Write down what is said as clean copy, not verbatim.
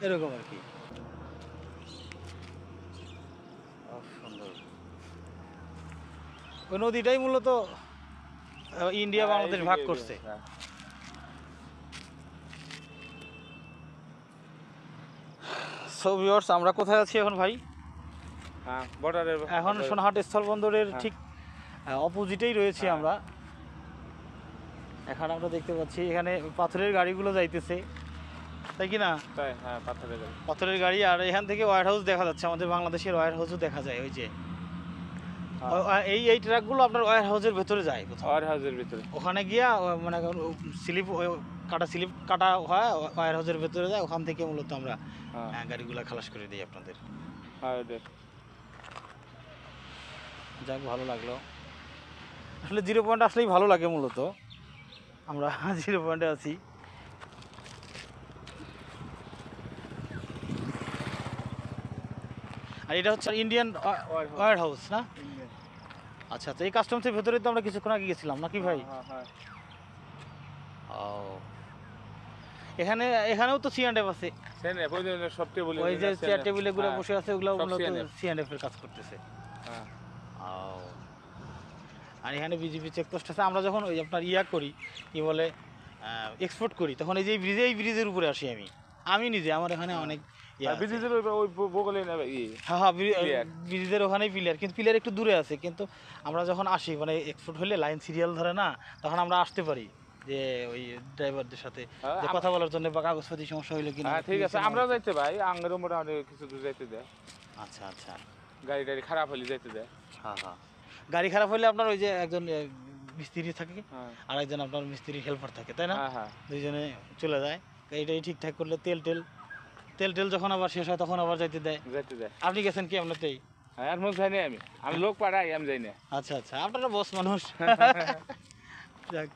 এরকম আর কি। সুন্দর। ওই নদীটাই মূলত ইন্ডিয়া বাংলাদেশ ভাগ করছে। সো ভিউয়ার্স, আমরা কোথায় আছি এখন ভাই? বর্ডারের এখন সোনাহাট স্থলবন্দরের ঠিক অপোজিটেই রয়েছি আমরা। এখন আমরা দেখতে পাচ্ছি এখানে পাথরের গাড়িগুলো যাইতেছে, তাই কি না? হ্যাঁ, পাথরের গাড়ি। আর এখান থেকে ওয়্যার হাউস দেখা যাচ্ছে, আমাদের বাংলাদেশের ওয়্যার হাউসও দেখা যায়। ওই যে এই ট্রাকগুলো আপনার ওয়্যার হাউসের ভেতরে যায়, ওয়্যার হাউসের ভিতরে ওখানে গিয়া মানে স্লিপ কাটা হয়, ওয়্যার হাউসের ভেতরে যায়, ওখান থেকে মূলত আমরা গাড়িগুলো খালাস করে দিই আপনাদের। যাক, ভালো লাগলো আসলে। 0 পয়েন্ট আসলেই ভালো লাগে মূলত। আমরা 0 পয়েন্টে আছি। আর এটা হচ্ছে ইন্ডিয়ান ওয়্যার হাউস না? আচ্ছা আচ্ছা, এই কাস্টমসের ভেতরে তো আমরা কিছুক্ষণ আগে গেছিলাম নাকি ভাই? ও, এখানেও তো C&F আছে। ওই যে চেয়ার টেবিলে গুলো বসে আছে, ওগুলো মূলত C&F এর কাজ করতেছে। আর এখানে বিজিবি চেকপোস্ট আছে। আমরা যখন ওই আপনার করি, কি বলে, এক্সপোর্ট করি, তখন এই যে ব্রিজের উপরে আসি আমি নিজে। আমার এখানে অনেক ব্রিজের ওখানেই পিলার, কিন্তু পিলার একটু দূরে আছে। কিন্তু আমরা যখন আসি মানে এক্সপোর্ট হলে লাইন সিরিয়াল ধরে না, তখন আমরা আসতে পারি যে ওই ড্রাইভারদের সাথে কথা বলার জন্য বা কাগজপাতি সমস্যা হইলে কিনা। ঠিক আছে, আমরা যাইতে ভাই আঙ্গেরও মোটামুটি কিছু দূর যাইতে দেয়। আচ্ছা আচ্ছা, গাড়ি খারাপ হলে যাইতে দেয়। হ্যাঁ, গাড়ি খারাপ হলে আপনার ওই যে একজন মিস্ত্রি থাকে আর একজন আপনার মিস্ত্রি হেল্পার থাকে, তাই না? দুইজনে চলে যায়। এইটাই ঠিকঠাক করলে তেল যখন আবার শেষ হয় তখন আবার যাইতে দেয়। আপনি গেছেন কি এমনিতেই? আমি লোক পাঠাই, আমি যাই না। আচ্ছা আচ্ছা, আপনারা বস মানুষ। যাক,